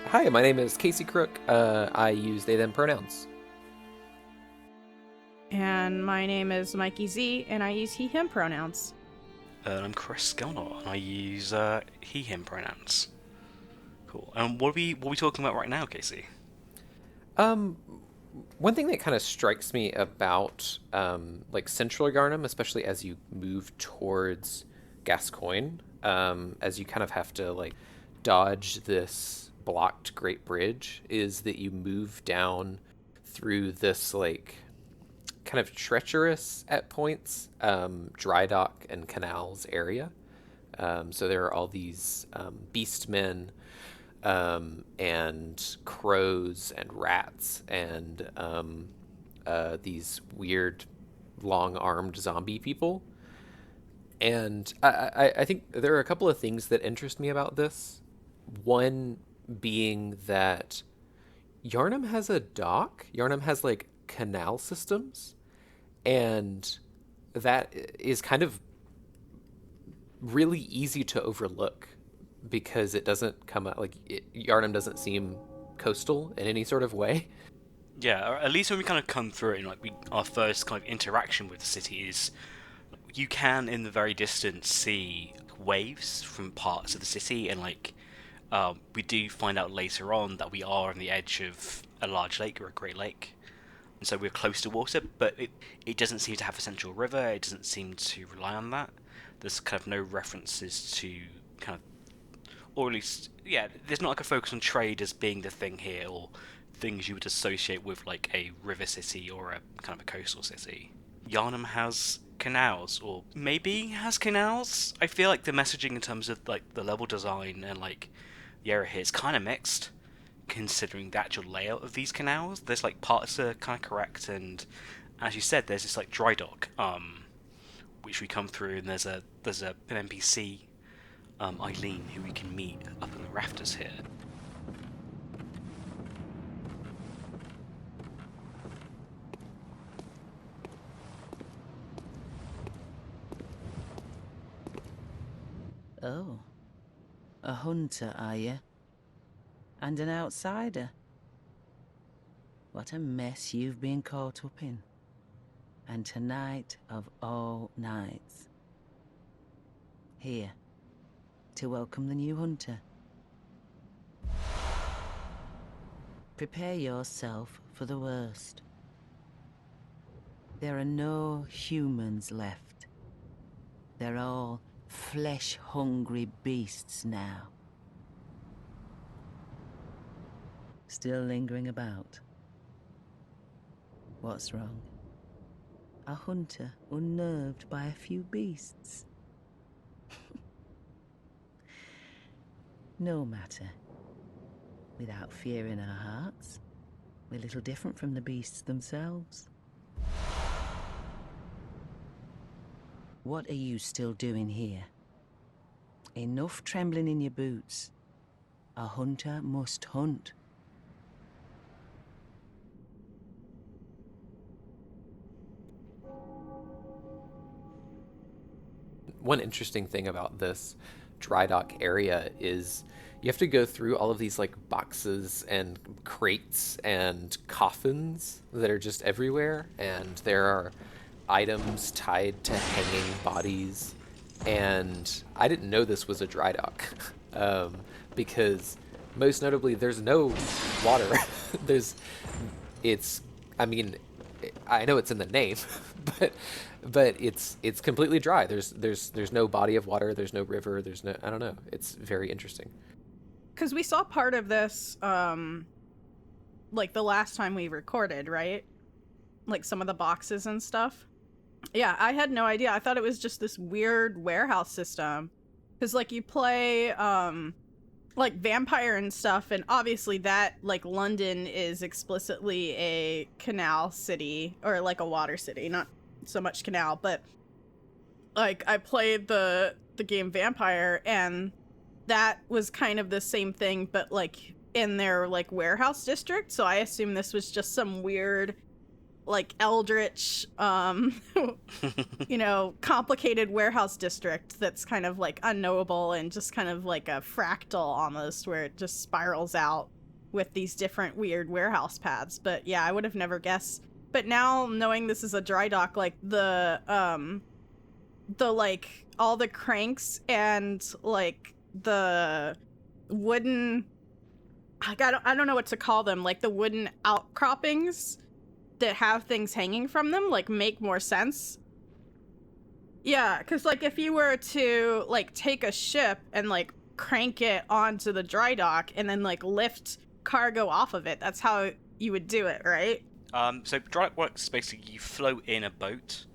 Hi, my name is Casey Crook. I use they, them pronouns. And my name is Mikey Z, and I use he, him pronouns. I'm Chris Gilnor, and I use he/him pronouns. Cool. And what are we talking about right now, Casey? Um, One thing that kind of strikes me about like Central Yharnam, especially as you move towards Gascoigne, as you kind of have to like dodge this blocked Great Bridge, is that you move down through this like kind of treacherous at points dry dock and canals area. So there are all these beast men and crows and rats and these weird long armed zombie people. And I think there are a couple of things that interest me about this. One being that Yarnum has a dock, Yarnum has like canal systems, and that is kind of really easy to overlook because it doesn't come out like Yarnum doesn't seem coastal in any sort of way. Yeah, or at least when we kind of come through it, and our first kind of interaction with the city is you can in the very distance see waves from parts of the city, and we do find out later on that we are on the edge of a large lake or a great lake, and so we're close to water, but it doesn't seem to have a central river. It doesn't seem to rely on that. There's kind of no references to kind of, or at least, yeah, there's not like a focus on trade as being the thing here, or things you would associate with like a river city or a kind of a coastal city. Yarnum has canals, or maybe has canals. I feel like the messaging in terms of like the level design and like the area here is kind of mixed, considering the actual layout of these canals. There's like parts that are kind of correct, and as you said, there's this like dry dock, which we come through, and there's an NPC, Eileen, who we can meet up in the rafters here. Oh, a hunter, are you? And an outsider? What a mess you've been caught up in. And tonight of all nights. Here, to welcome the new hunter. Prepare yourself for the worst. There are no humans left. They're all flesh-hungry beasts now. Still lingering about. What's wrong? A hunter unnerved by a few beasts? No matter. Without fear in our hearts, we're little different from the beasts themselves. What are you still doing here? Enough trembling in your boots. A hunter must hunt. One interesting thing about this dry dock area is you have to go through all of these like boxes and crates and coffins that are just everywhere, and there are items tied to hanging bodies. And I didn't know this was a dry dock um, because most notably there's no water. there's it's I mean I know it's in the name, but it's completely dry. There's no body of water. There's no river. There's no, I don't know. It's very interesting. Because we saw part of this, like the last time we recorded, right? Like some of the boxes and stuff. Yeah, I had no idea. I thought it was just this weird warehouse system. Because, like, you play, like, Vampire and stuff, and obviously that, like, London is explicitly a canal city, or, like, a water city. Not so much canal, but, like, I played the game Vampire, and that was kind of the same thing, but, like, in their, like, warehouse district, so I assume this was just some weird like eldritch, complicated warehouse district that's kind of like unknowable and just kind of like a fractal almost, where it just spirals out with these different weird warehouse paths. But yeah, I would have never guessed. But now knowing this is a dry dock, like the like all the cranks and like the wooden, I don't know what to call them, like the wooden outcroppings that have things hanging from them, like make more sense. Yeah, because like if you were to like take a ship and like crank it onto the dry dock and then like lift cargo off of it, that's how you would do it, right? So dry dock works basically you float in a boat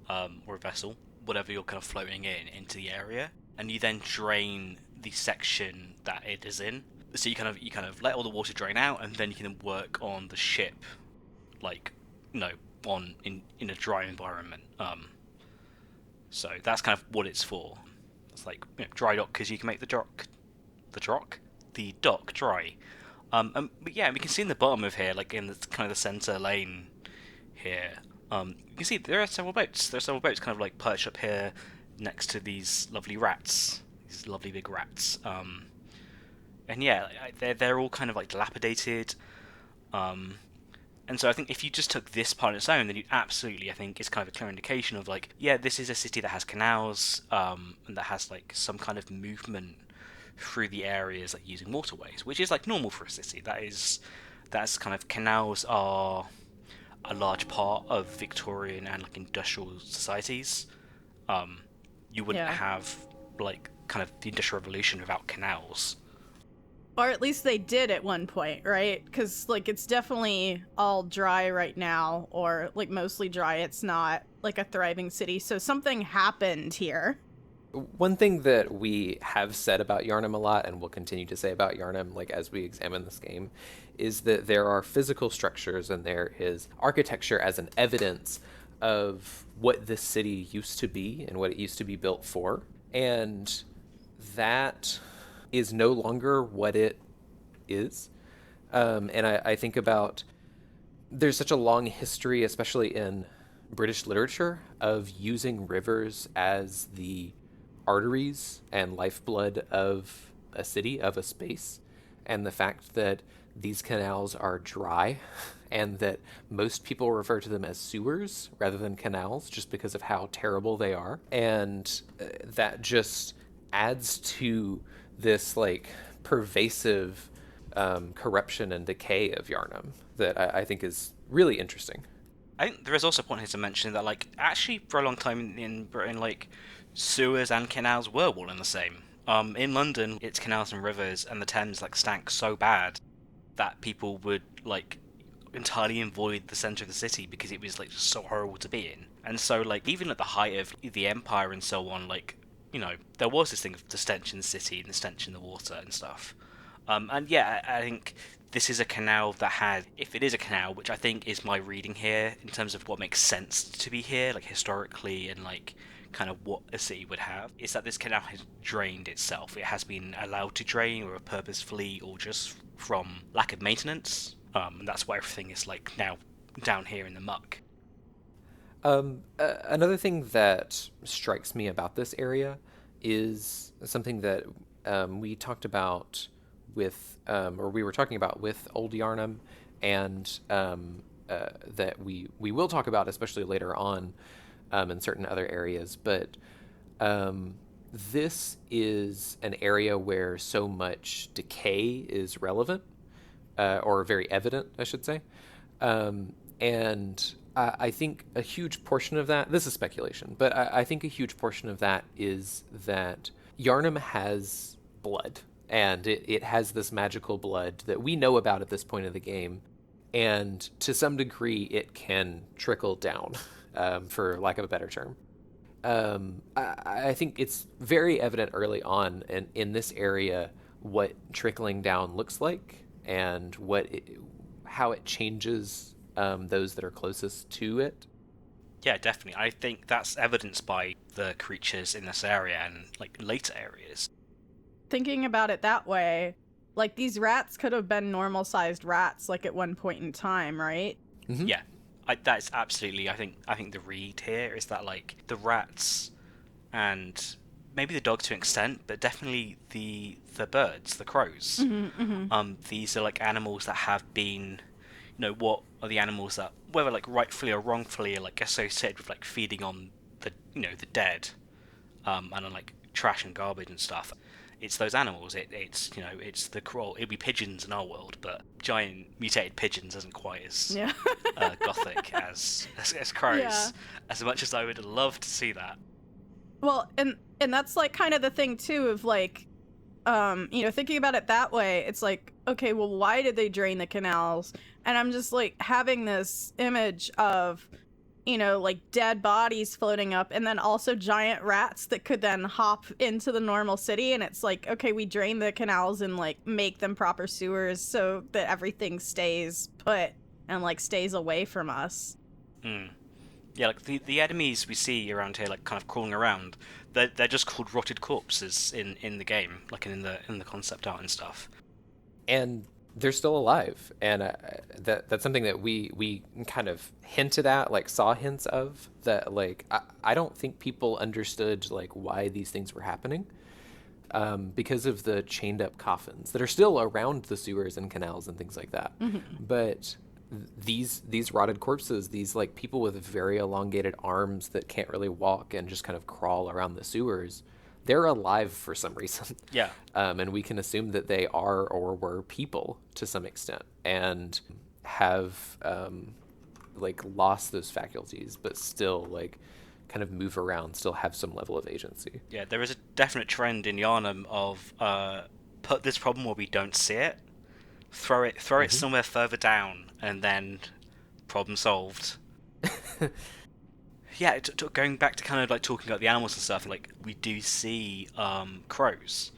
or a vessel, whatever you're kind of floating into the area, and you then drain the section that it is in. So you kind of let all the water drain out, and then you can work on the ship, like in a dry environment. So that's kind of what it's for. It's like dry dock because you can make the dock dry. But yeah, we can see in the bottom of here, like in the kind of the center lane here. You can see there are several boats. There are several boats kind of like perched up here next to these lovely rats, these lovely big rats. And yeah, they're all kind of like dilapidated. And so I think if you just took this part on its own, then you absolutely, I think, it's kind of a clear indication of like, yeah, this is a city that has canals, and that has like some kind of movement through the areas, like using waterways, which is like normal for a city. That's kind of, canals are a large part of Victorian and like industrial societies. You wouldn't have like kind of the Industrial Revolution without canals. Or at least they did at one point, right? Because, like, it's definitely all dry right now, or, like, mostly dry. It's not, like, a thriving city. So something happened here. One thing that we have said about Yharnam a lot, and will continue to say about Yharnam, like, as we examine this game, is that there are physical structures and there is architecture as an evidence of what this city used to be and what it used to be built for. And that is no longer what it is. And I think about, there's such a long history, especially in British literature, of using rivers as the arteries and lifeblood of a city, of a space. And the fact that these canals are dry and that most people refer to them as sewers rather than canals just because of how terrible they are. And that just adds to this like pervasive corruption and decay of Yharnam that I think is really interesting. I think there is also a point here to mention that like actually for a long time in Britain, like sewers and canals were one and the same. In London, it's canals and rivers, and the Thames like stank so bad that people would like entirely avoid the center of the city because it was like just so horrible to be in. And so like even at the height of the empire and so on, like there was this thing of the stench in the city and the stench in the water and stuff. And yeah, I think this is a canal that had, if it is a canal, which I think is my reading here in terms of what makes sense to be here, like historically and like kind of what a city would have, is that this canal has drained itself. It has been allowed to drain, or purposefully, or just from lack of maintenance. And that's why everything is like now down here in the muck. Another thing that strikes me about this area is something that we talked about with, or we were talking about with Old Yharnam, and that we will talk about, especially later on in certain other areas. But this is an area where so much decay is relevant, or very evident, I should say. And I think a huge portion of that, this is speculation, but I think a huge portion of that is that Yharnam has blood, and it has this magical blood that we know about at this point of the game, and to some degree it can trickle down, for lack of a better term. I think it's very evident early on in this area what trickling down looks like, and how it changes those that are closest to it. Yeah, definitely. I think that's evidenced by the creatures in this area and like later areas. Thinking about it that way, like these rats could have been normal-sized rats, like at one point in time, right? Mm-hmm. Yeah, That's absolutely. I think the read here is that like the rats and maybe the dog to an extent, but definitely the birds, the crows. These are like animals that have been, what are the animals that, whether like rightfully or wrongfully, are like associated with like feeding on the dead, and on like trash and garbage and stuff. It's those animals. It's the crawl. It'd be pigeons in our world, but giant mutated pigeons isn't quite as Yeah. gothic as crows. Yeah. As much as I would love to see that. Well, and that's like kind of the thing too of like, thinking about it that way, it's like, okay, well, why did they drain the canals? And I'm just like having this image of, like dead bodies floating up, and then also giant rats that could then hop into the normal city. And it's like, okay, we drain the canals and like make them proper sewers so that everything stays put and like stays away from us. Yeah, like the enemies we see around here, like kind of crawling around, they're just called rotted corpses in the game, like in the concept art and stuff. And they're still alive, and that's something that we kind of hinted at, like saw hints of, that like I don't think people understood like why these things were happening, because of the chained up coffins that are still around the sewers and canals and things like that. But these rotted corpses, these like people with very elongated arms that can't really walk and just kind of crawl around the sewers, they're alive for some reason. Yeah. And we can assume that they are or were people to some extent, and have like lost those faculties, but still like kind of move around, still have some level of agency. Yeah, there is a definite trend in Yharnam of put this problem where we don't see it, throw it somewhere further down, and then problem solved. Yeah, going back to kind of like talking about the animals and stuff, like we do see crows.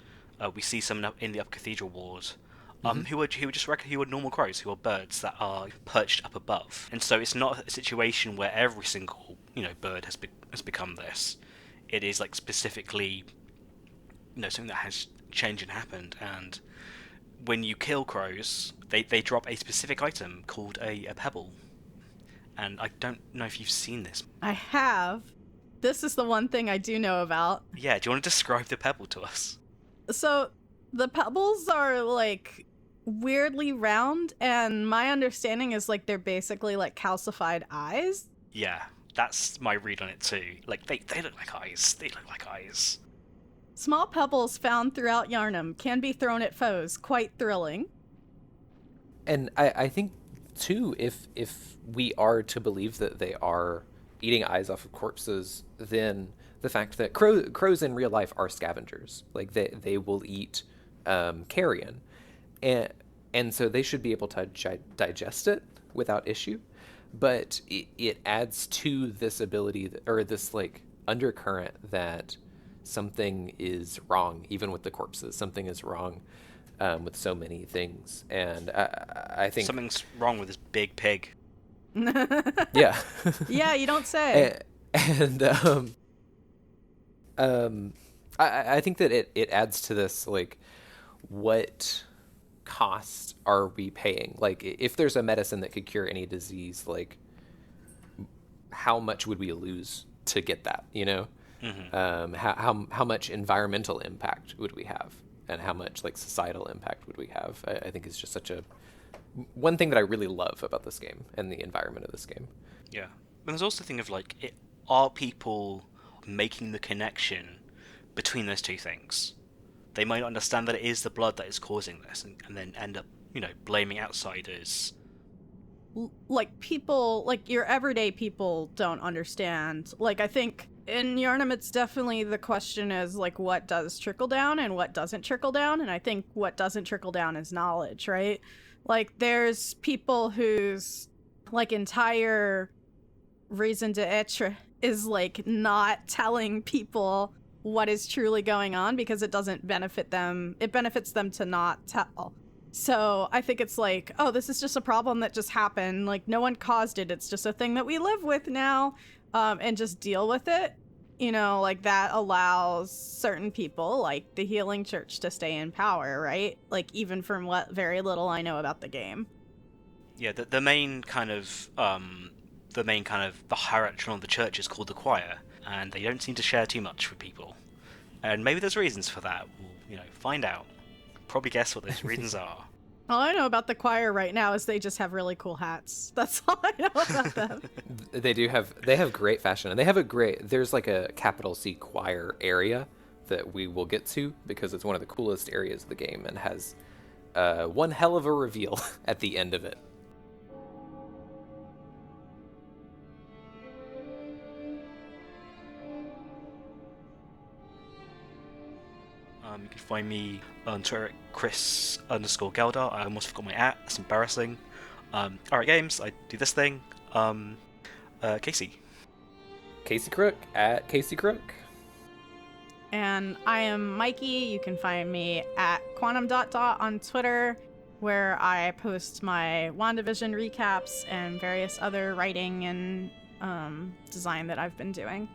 We see some in the upper cathedral ward, who are normal crows, who are birds that are perched up above. And so it's not a situation where every single bird has become this. It is like specifically something that has changed and happened. And when you kill crows, they drop a specific item called a pebble. And I don't know if you've seen this. I have. This is the one thing I do know about. Yeah, do you want to describe the pebble to us? So the pebbles are like weirdly round, and my understanding is like they're basically like calcified eyes. Yeah, that's my read on it too. Like they look like eyes. They look like eyes. Small pebbles found throughout Yharnam can be thrown at foes. Quite thrilling. And I think too, if we are to believe that they are eating eyes off of corpses, then the fact that crows in real life are scavengers, like they will eat carrion, and so they should be able to digest it without issue. But it adds to this ability, or this like undercurrent, that something is wrong even with the corpses. Something is wrong with so many things, and I think something's wrong with this big pig. Yeah. Yeah, you don't say. And I think that it adds to this, like, what cost are we paying? Like, if there's a medicine that could cure any disease, like, how much would we lose to get that, how much environmental impact would we have, and how much like societal impact would we have? I think is just such a one thing that I really love about this game and the environment of this game. Yeah, but there's also the thing of like, are people making the connection between those two things? They might not understand that it is the blood that is causing this, and then end up, blaming outsiders. Like people, like your everyday people don't understand. Like I think in Yharnam, it's definitely the question is like what does trickle down and what doesn't trickle down, and I think what doesn't trickle down is knowledge, right? Like there's people whose like entire raison d'etre is like not telling people what is truly going on because it doesn't benefit them. It benefits them to not tell. So I think it's like, oh, this is just a problem that just happened. Like no one caused it. It's just a thing that we live with now, and just deal with it. Like that allows certain people, like the Healing Church, to stay in power, right? Like even from what very little I know about the game. Yeah, the main kind of the main kind of the hierarchy of the church is called the choir, and they don't seem to share too much with people. And maybe there's reasons for that. We'll, find out. Probably guess what those reasons are. All I know about the choir right now is they just have really cool hats. That's all I know about them. They have great fashion, and they have there's like a capital C choir area that we will get to because it's one of the coolest areas of the game and has one hell of a reveal at the end of it. You can find me on Twitter at Chris_Geldar. I almost forgot my @ that's embarrassing. Alright games, I do this thing. Casey. Casey Crook at Casey Crook. And I am Mikey. You can find me at quantum on Twitter, where I post my WandaVision recaps and various other writing and design that I've been doing.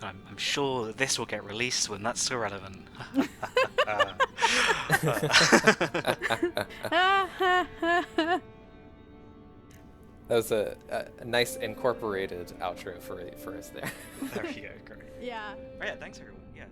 I'm sure that this will get released when that's irrelevant. That was a nice incorporated outro for us there. There you go, great. Yeah. Oh, yeah, thanks everyone. Yeah.